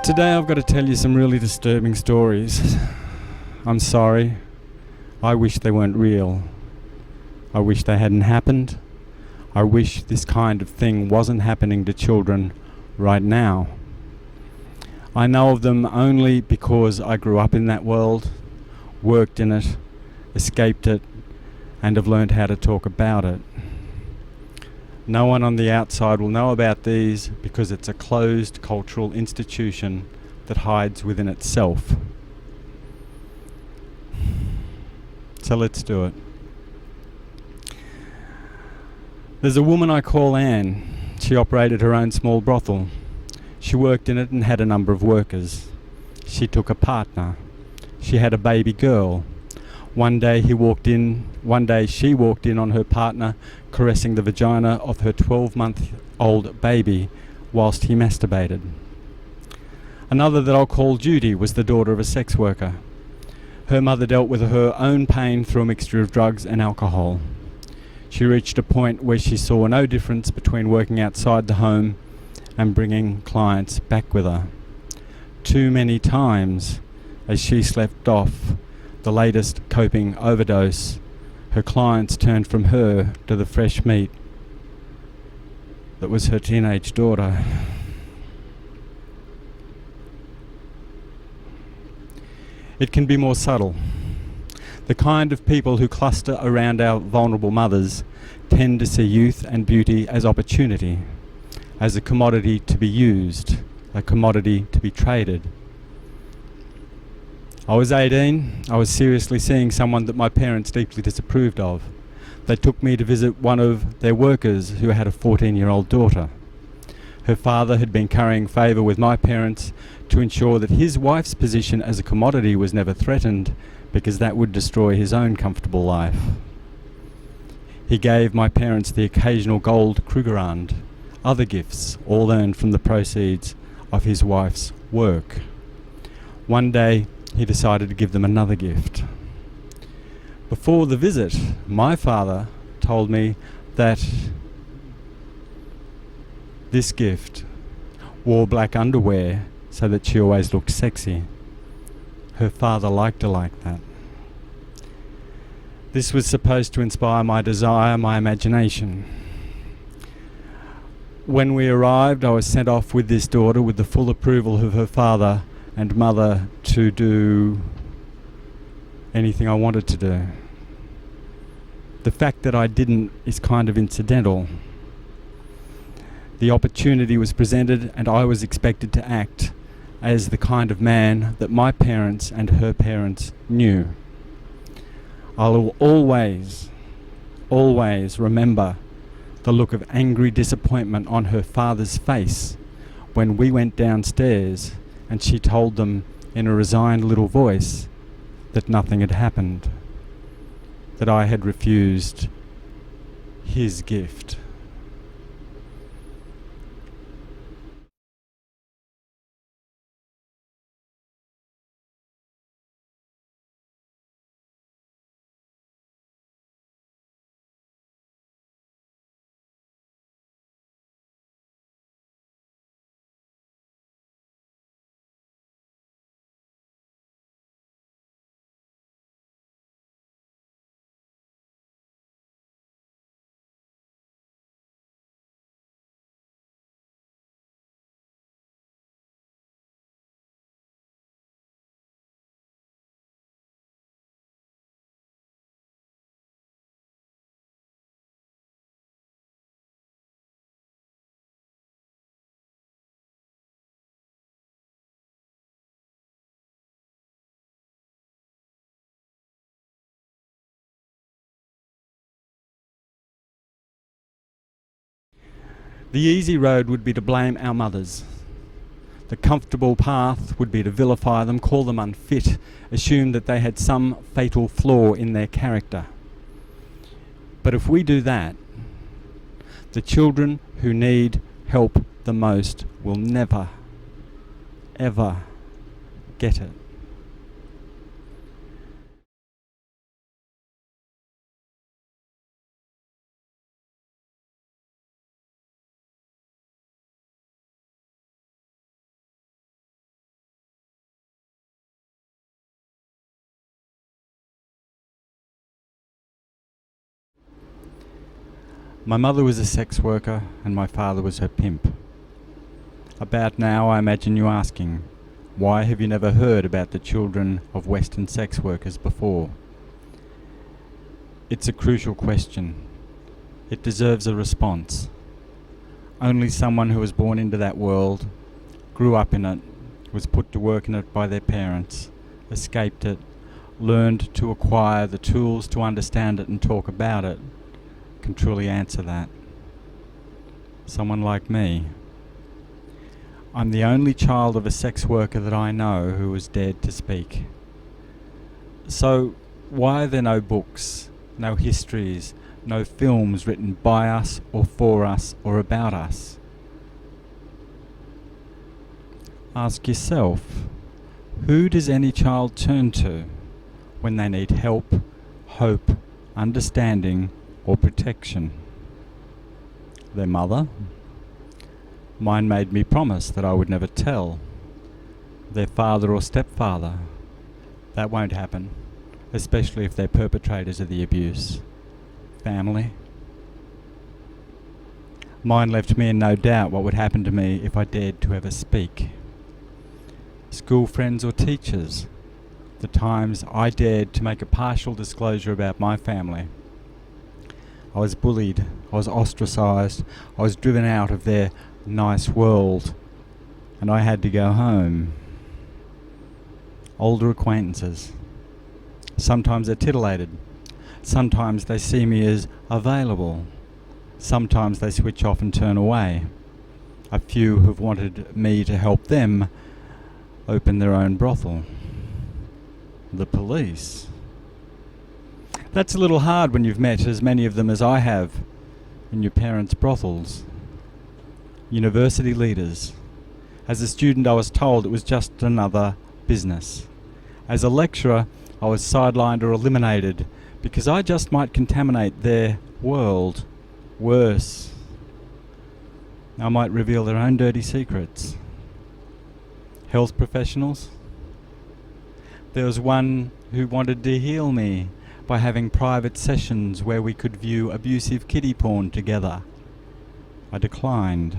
Today I've got to tell you some really disturbing stories. I'm sorry. I wish they weren't real. I wish they hadn't happened. I wish this kind of thing wasn't happening to children right now. I know of them only because I grew up in that world, worked in it, escaped it, and have learned how to talk about it. No one on the outside will know about these because it's a closed cultural institution that hides within itself. So let's do it. There's a woman I call Anne. She operated her own small brothel. She worked in it and had a number of workers. She took a partner. She had a baby girl. One day she walked in on her partner caressing the vagina of her 12-month-old baby whilst he masturbated. Another that I'll call Judy was the daughter of a sex worker. Her mother dealt with her own pain through a mixture of drugs and alcohol. She reached a point where she saw no difference between working outside the home and bringing clients back with her. Too many times, as she slept off the latest coping overdose, her clients turned from her to the fresh meat that was her teenage daughter. It can be more subtle. The kind of people who cluster around our vulnerable mothers tend to see youth and beauty as opportunity, as a commodity to be used, a commodity to be traded. I was 18. I was seriously seeing someone that my parents deeply disapproved of. They took me to visit one of their workers who had a 14-year-old daughter. Her father had been currying favour with my parents to ensure that his wife's position as a commodity was never threatened, because that would destroy his own comfortable life. He gave my parents the occasional gold Krugerrand, other gifts, all earned from the proceeds of his wife's work. One day, he decided to give them another gift. Before the visit, my father told me that this gift wore black underwear so that she always looked sexy. Her father liked her like that. This was supposed to inspire my desire, my imagination. When we arrived, I was sent off with this daughter with the full approval of her father and mother to do anything I wanted to do. The fact that I didn't is kind of incidental. The opportunity was presented and I was expected to act as the kind of man that my parents and her parents knew. I'll always remember the look of angry disappointment on her father's face when we went downstairs and she told them in a resigned little voice that nothing had happened, that I had refused his gift. The easy road would be to blame our mothers. The comfortable path would be to vilify them, call them unfit, assume that they had some fatal flaw in their character. But if we do that, the children who need help the most will never, ever get it. My mother was a sex worker and my father was her pimp. About now, I imagine you asking, why have you never heard about the children of Western sex workers before? It's a crucial question. It deserves a response. Only someone who was born into that world, grew up in it, was put to work in it by their parents, escaped it, learned to acquire the tools to understand it and talk about it, can truly answer that. Someone like me. I'm the only child of a sex worker that I know who has dared to speak. So why are there no books, no histories, no films written by us or for us or about us? Ask yourself, who does any child turn to when they need help, hope, understanding, or protection? Their mother? Mine made me promise that I would never tell. Their father or stepfather? That won't happen, especially if they're perpetrators of the abuse. Family? Mine left me in no doubt what would happen to me if I dared to ever speak. School friends or teachers? The times I dared to make a partial disclosure about my family. I was bullied, I was ostracised, I was driven out of their nice world, and I had to go home. Older acquaintances. Sometimes they're titillated. Sometimes they see me as available. Sometimes they switch off and turn away. A few have wanted me to help them open their own brothel. The police. That's a little hard when you've met as many of them as I have in your parents' brothels. University leaders. As a student, I was told it was just another business. As a lecturer, I was sidelined or eliminated because I just might contaminate their world. Worse, I might reveal their own dirty secrets. Health professionals. There was one who wanted to heal me by having private sessions where we could view abusive kiddie porn together. I declined.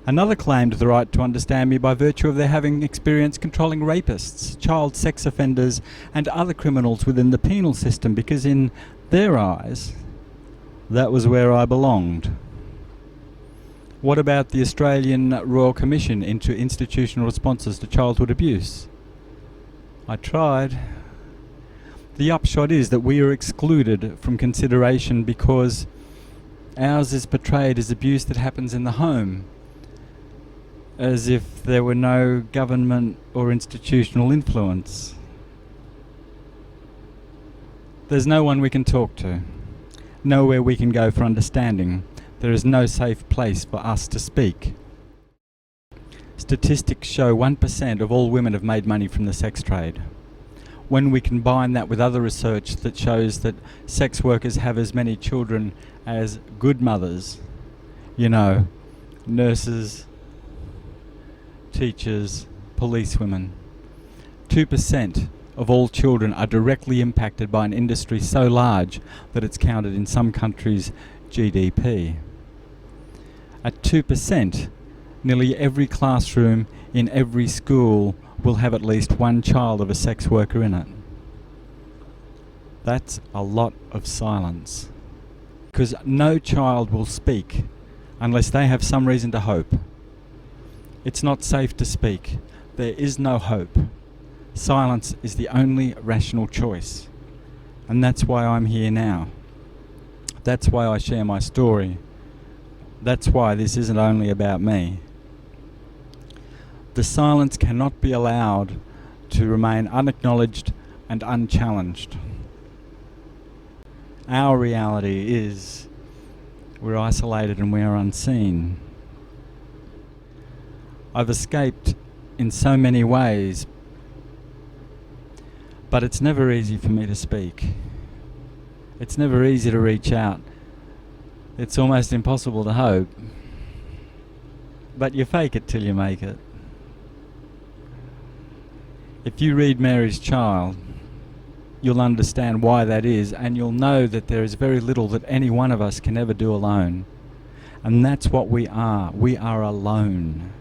Another claimed the right to understand me by virtue of their having experience controlling rapists, child sex offenders, and other criminals within the penal system, because in their eyes, that was where I belonged. What about the Australian Royal Commission into institutional responses to childhood abuse? I tried. The upshot is that we are excluded from consideration because ours is portrayed as abuse that happens in the home, as if there were no government or institutional influence. There's no one we can talk to, nowhere we can go for understanding. There is no safe place for us to speak. Statistics show 1% of all women have made money from the sex trade. When we combine that with other research that shows that sex workers have as many children as good mothers, nurses, teachers, policewomen, 2% of all children are directly impacted by an industry so large that it's counted in some countries' GDP. At 2%, nearly every classroom in every school will have at least one child of a sex worker in it. That's a lot of silence. Because no child will speak unless they have some reason to hope. It's not safe to speak. There is no hope. Silence is the only rational choice. And that's why I'm here now. That's why I share my story. That's why this isn't only about me. The silence cannot be allowed to remain unacknowledged and unchallenged. Our reality is we're isolated and we are unseen. I've escaped in so many ways, but it's never easy for me to speak. It's never easy to reach out. It's almost impossible to hope. But you fake it till you make it. If you read Mary's Child, you'll understand why that is, and you'll know that there is very little that any one of us can ever do alone. And that's what we are. We are alone.